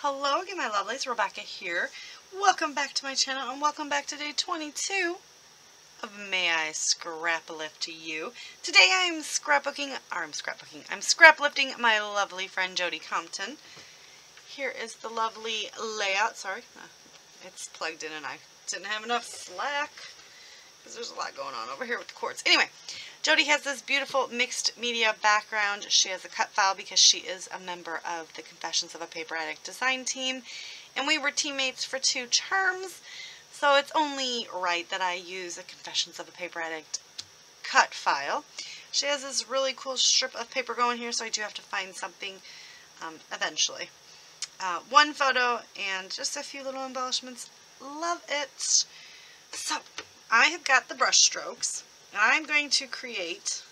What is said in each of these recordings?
Hello again, my lovelies. Rebecca here. Welcome back to my channel and welcome back to day 22 of May I Scraplift to you. Today I'm scraplifting my lovely friend Jody Compton. Here is the lovely layout. Sorry, it's plugged in and I didn't have enough slack because there's a lot going on over here with the cords. Anyway, Jody has this beautiful mixed media background. She has a cut file because she is a member of the Confessions of a Paper Addict design team, and we were teammates for 2 terms, so it's only right that I use a Confessions of a Paper Addict cut file. She has this really cool strip of paper going here, so I do have to find something eventually. 1 photo and just a few little embellishments. Love it. So I have got the brush strokes, and I'm going to create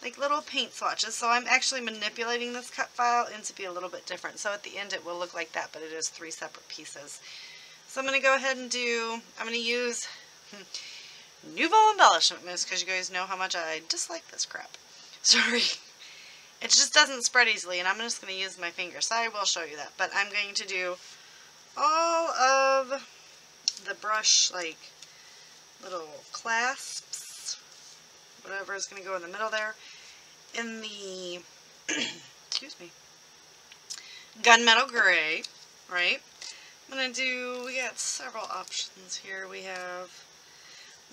like little paint swatches. So I'm actually manipulating this cut file and to be a little bit different. So at the end it will look like that, but it is 3 separate pieces. So I'm going to go ahead and I'm going to use Nouveau Embellishments because you guys know how much I dislike this crap. Sorry. It just doesn't spread easily, and I'm just going to use my finger. So I will show you that. But I'm going to do all of the brush, like little clasps, whatever is going to go in the middle there, in the, excuse me, gunmetal gray, right? I'm going to do, we got several options here. We have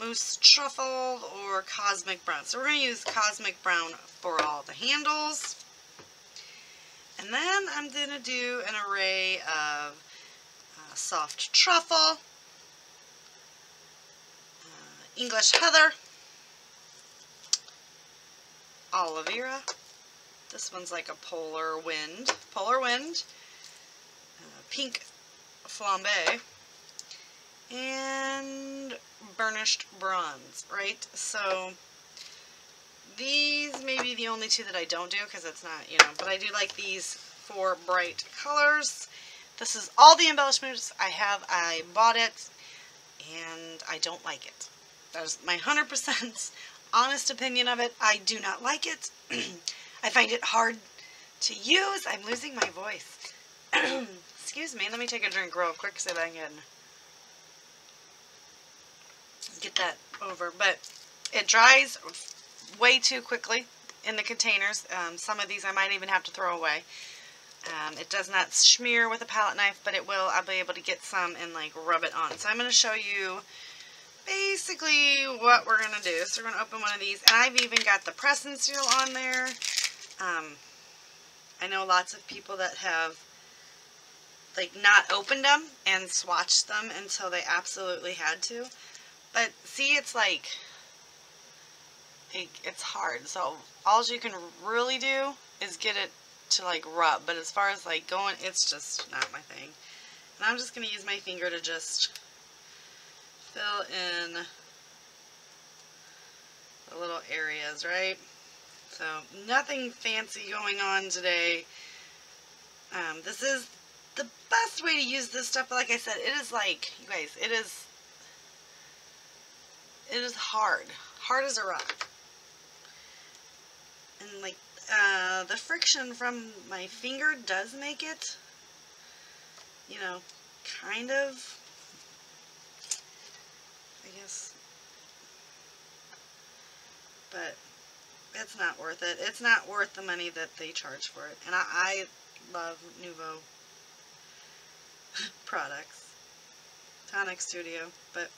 Mousse Truffle or Cosmic Brown. So we're going to use Cosmic Brown for all the handles. And then I'm going to do an array of Soft Truffle, English Heather, Aloe Vera. This one's like a Polar Wind, Pink Flambe, and Burnished Bronze, right? So these may be the only 2 that I don't do because it's not, you know, but I do like these 4 bright colors. This is all the embellishments I have. I bought it and I don't like it. That's my 100% honest opinion of it. I do not like it. I find it hard to use. I'm losing my voice. Excuse me. Let me take a drink real quick so that I can get that over. But it dries way too quickly in the containers. Some of these I might even have to throw away. It does not smear with a palette knife, but it will. I'll be able to get some and like rub it on. So I'm going to show you basically what we're going to do. So we're going to open one of these, and I've even got the press and seal on there. I know lots of people that have like not opened them and swatched them until they absolutely had to. But see, it's like, it's hard. So all you can really do is get it to like rub. But as far as like going, it's just not my thing. And I'm just going to use my finger to just fill in the little areas, right? So nothing fancy going on today. This is the best way to use this stuff, but like I said, it is like, you guys, it is hard as a rock, and like the friction from my finger does make it, you know, kind of, I guess, but it's not worth it. It's not worth the money that they charge for it. And I love Nouveau products, Tonic Studio, but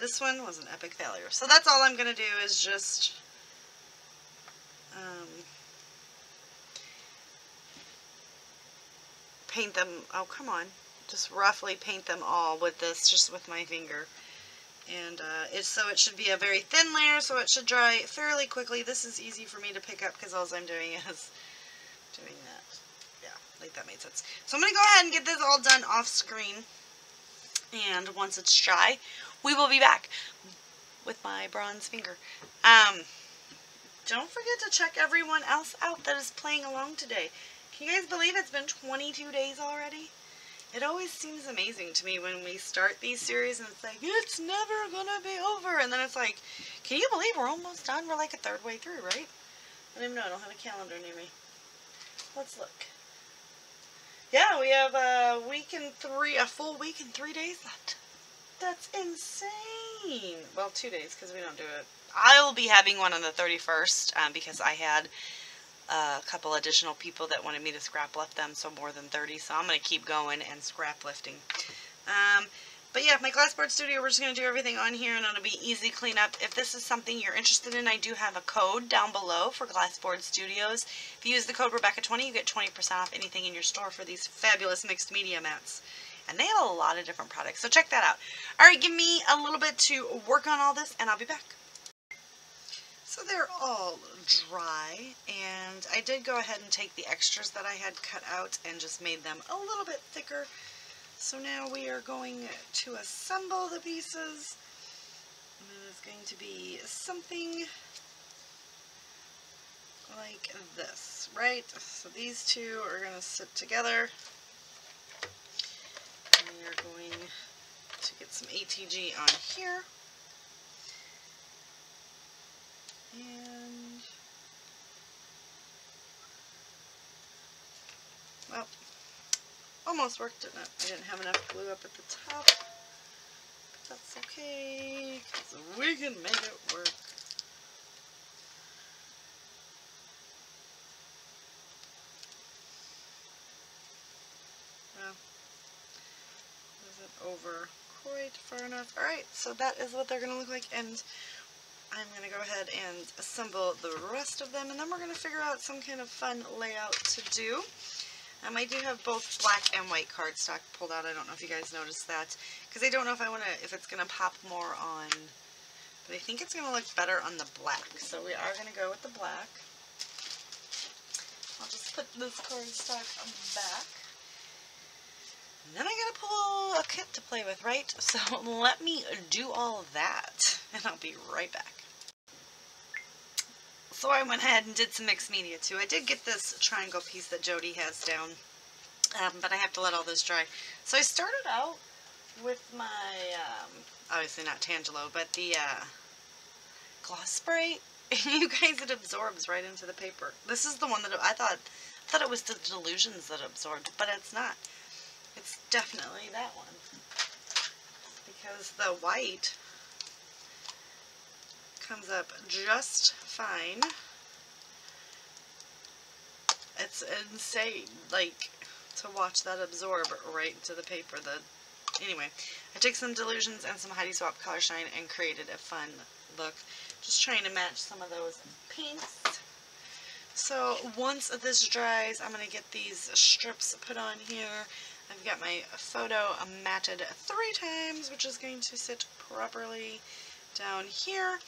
this one was an epic failure. So that's all I'm going to do is just paint them. Oh, come on. Just roughly paint them all with this, just with my finger. And so it should be a very thin layer, so it should dry fairly quickly. This is easy for me to pick up because all I'm doing is doing that. Yeah, like that made sense. So I'm going to go ahead and get this all done off screen. And once it's dry, we will be back with my bronze finger. Don't forget to check everyone else out that is playing along today. Can you guys believe it's been 22 days already? It always seems amazing to me when we start these series and it's like, it's never gonna be over. And then it's like, can you believe we're almost done? We're like a third way through, right? I don't even know. I don't have a calendar near me. Let's look. Yeah, we have a full week and 3 days left. That's insane. Well, 2 days because we don't do it. I'll be having one on the 31st because I had a couple additional people that wanted me to scrap lift them, so more than 30. So I'm going to keep going and scrap lifting. But yeah, my glassboard studio, we're just going to do everything on here, and it'll be easy cleanup. If this is something you're interested in, I do have a code down below for Glassboard Studios. If you use the code Rebecca20, you get 20% off anything in your store for these fabulous mixed media mats. And they have a lot of different products, so check that out. Alright, give me a little bit to work on all this, and I'll be back. So they're all dry, and I did go ahead and take the extras that I had cut out and just made them a little bit thicker. So now we are going to assemble the pieces. And it is going to be something like this, right? So these two are going to sit together. And we are going to get some ATG on here. And, well, almost worked, didn't it? I didn't have enough glue up at the top. But that's okay, because we can make it work. Well, isn't over quite far enough. Alright, so that is what they're going to look like, and I'm going to go ahead and assemble the rest of them, and then we're going to figure out some kind of fun layout to do. I do have both black and white cardstock pulled out. I don't know if you guys noticed that, because I don't know if it's going to pop more on, but I think it's going to look better on the black. So we are going to go with the black. I'll just put this cardstock on the back. And then I got to pull a kit to play with, right? So let me do all of that, and I'll be right back. So I went ahead and did some mixed media too. I did get this triangle piece that Jody has down, but I have to let all this dry. So I started out with my, obviously not Tangelo, but the gloss spray. You guys, it absorbs right into the paper. This is the one that I thought it was the Delusions that absorbed, but it's not. It's definitely that one, because the white comes up just fine. It's insane, like, to watch that absorb right into the paper. Anyway, I took some Delusions and some Heidi Swapp Color Shine and created a fun look. Just trying to match some of those pinks. So once this dries, I'm going to get these strips put on here. I've got my photo matted 3 times, which is going to sit properly down here.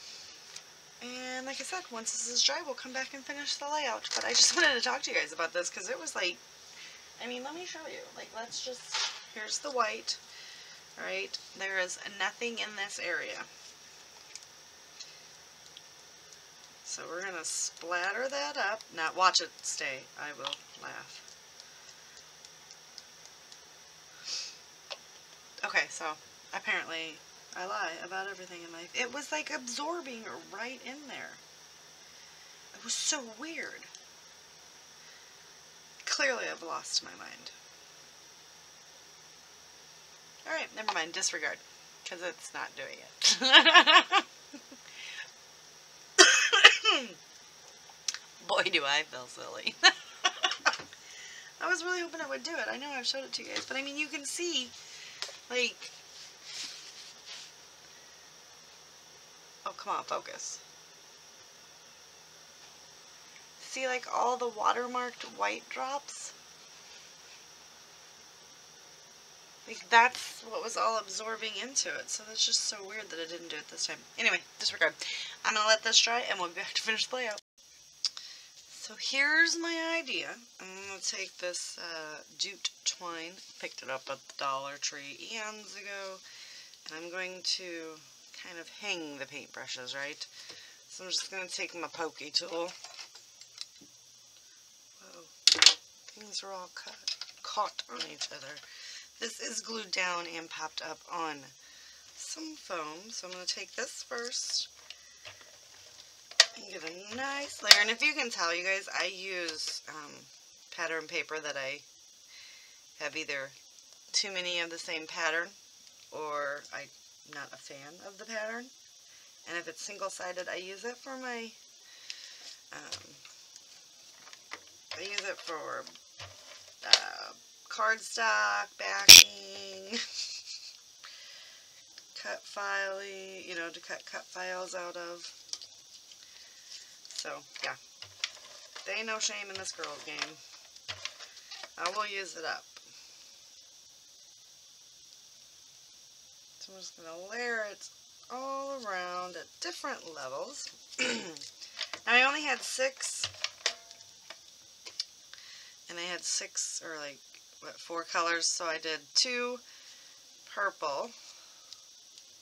And like I said, once this is dry, we'll come back and finish the layout. But I just wanted to talk to you guys about this because it was like, I mean, let me show you. Like, here's the white. Alright, there is nothing in this area. So we're going to splatter that up. Now, watch it stay. I will laugh. Okay, so apparently I lie about everything in life. It was like absorbing right in there. It was so weird. Clearly I've lost my mind. Alright, never mind. Disregard. Because it's not doing it. Boy, do I feel silly. I was really hoping it would do it. I know I've showed it to you guys. But I mean, you can see, like... Oh, come on, focus. See, like, all the watermarked white drops? Like, that's what was all absorbing into it. So that's just so weird that it didn't do it this time. Anyway, disregard. I'm going to let this dry, and we'll be back to finish the layout. So here's my idea. I'm going to take this jute twine. Picked it up at the Dollar Tree eons ago. And I'm going to kind of hang the paintbrushes, right? So I'm just going to take my pokey tool. Whoa. Things are all caught on each other. This is glued down and popped up on some foam. So I'm going to take this first and get a nice layer. And if you can tell, you guys, I use pattern paper that I have either too many of the same pattern, or I'm not a fan of the pattern. And if it's single-sided, I use it for my, cardstock, backing, cut filing, you know, to cut files out of. So, yeah. There ain't no shame in this girl's game. I will use it up. So I'm just going to layer it all around at different levels. Now I only had 6. And I had 6 or like, what, 4 colors. So I did 2 purple,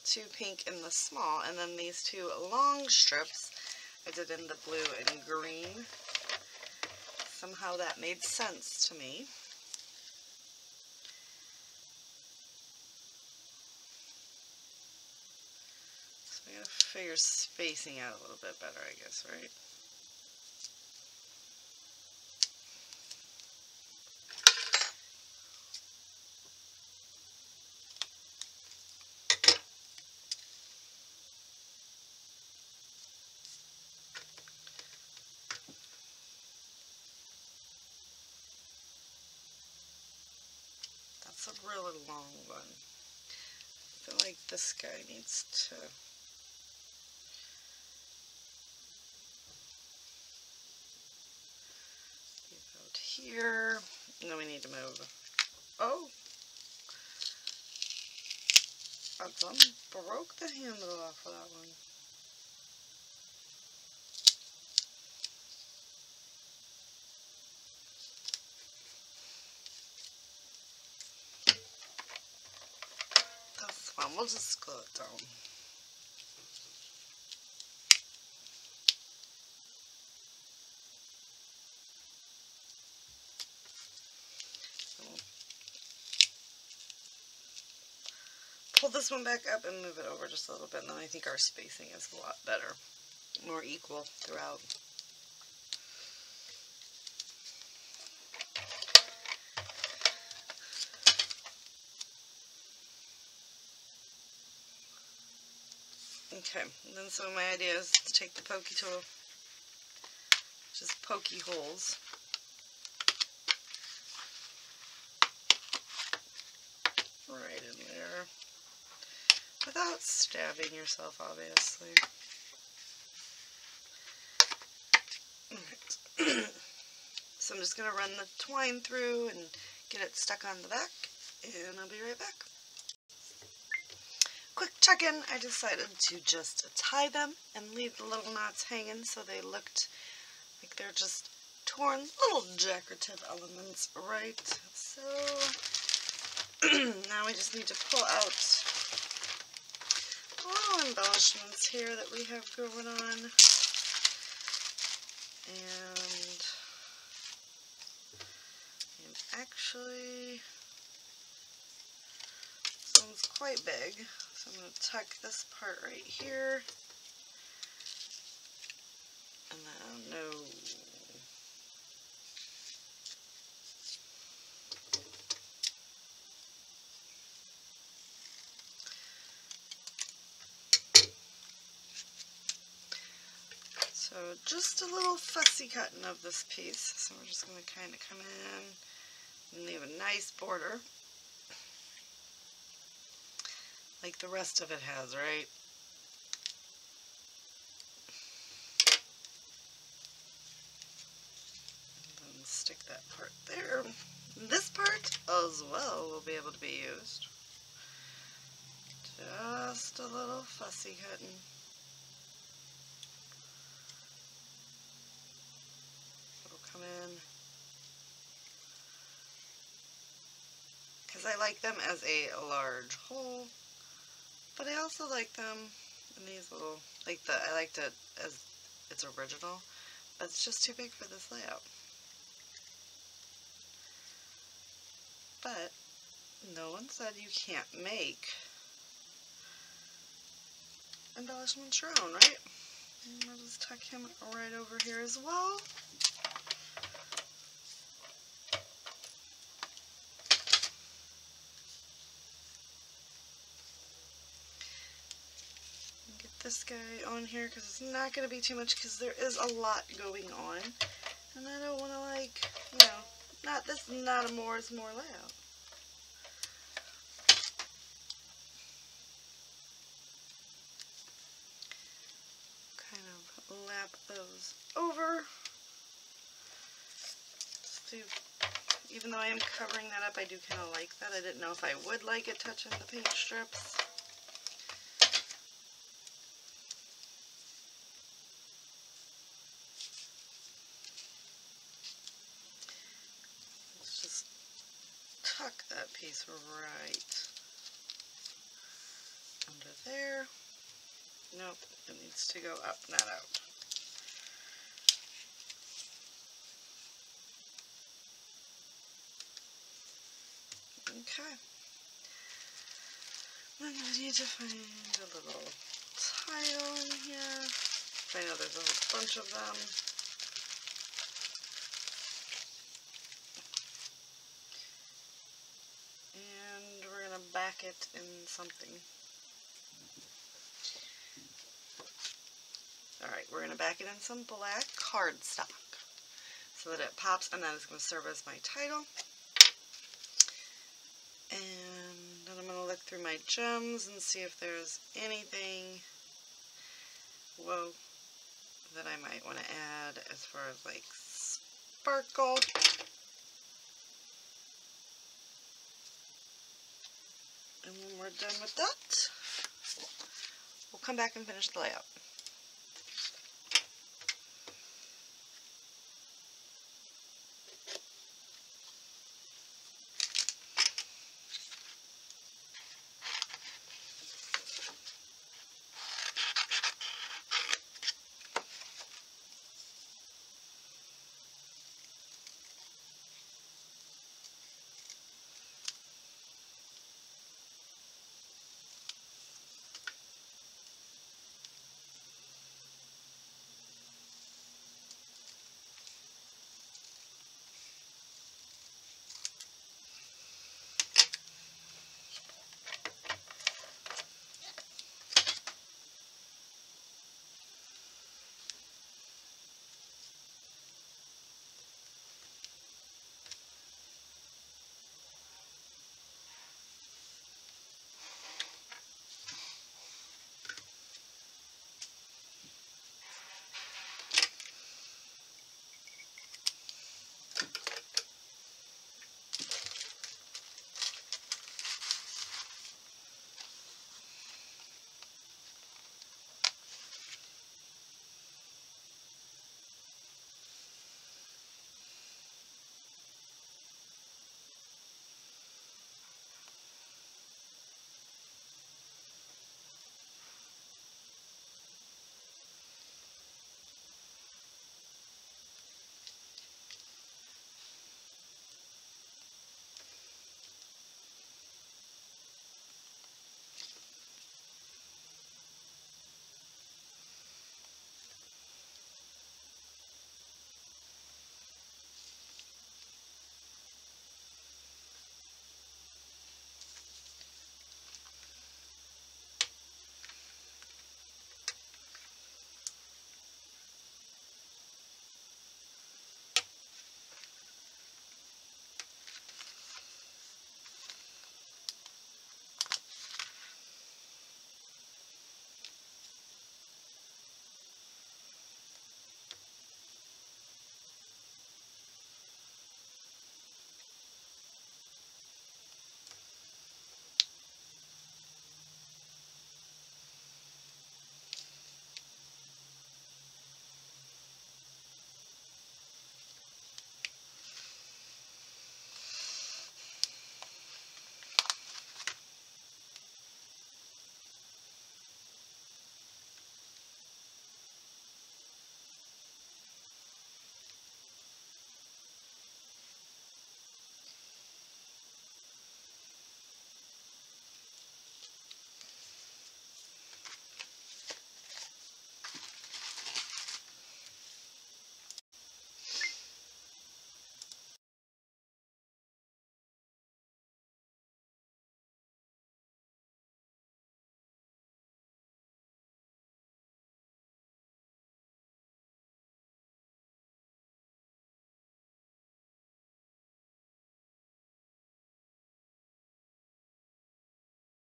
2 pink in the small, and then these 2 long strips I did in the blue and green. Somehow that made sense to me. So I gotta figure spacing out a little bit better, I guess, right? That's a really long one. I feel like this guy needs to... be about here. And then we need to move. Oh! I broke the handle off of that one. That's fine. We'll just glue it down. Pull this one back up and move it over just a little bit, and then I think our spacing is a lot better, more equal throughout. Okay, and then so my idea is to take the pokey tool, just pokey holes. Right in there. Without stabbing yourself, obviously. Alright. So I'm just going to run the twine through and get it stuck on the back, and I'll be right back. Quick check-in. I decided to just tie them and leave the little knots hanging so they looked like they're just torn little decorative elements, right? So now we just need to pull out little embellishments here that we have going on, and actually this one's quite big, so I'm going to tuck this part right here, and then no. So just a little fussy cutting of this piece. So we're just going to kind of come in and leave a nice border, like the rest of it has, right? And then stick that part there. This part as well will be able to be used. Just a little fussy cutting. Come in, because I like them as a large hole, but I also like them in these little, I liked it as it's original, but it's just too big for this layout. But no one said you can't make embellishments your own, right? And I'll just tuck him right over here as well. this guy on here because it's not going to be too much because there is a lot going on. And I don't want to, like, you know, this is not a more is more layout. Kind of lap those over. Even though I am covering that up, I do kind of like that. I didn't know if I would like it touching the paint strips. Let's just tuck that piece right under there. Nope, it needs to go up, not out. Okay. Then I need to find a little title in here. I know there's a whole bunch of them. And we're going to back it in something. Alright, we're going to back it in some black cardstock so that it pops, and that is going to serve as my title. And then I'm going to look through my gems and see if there's anything, whoa, that I might want to add as far as like sparkle. And when we're done with that, we'll come back and finish the layout.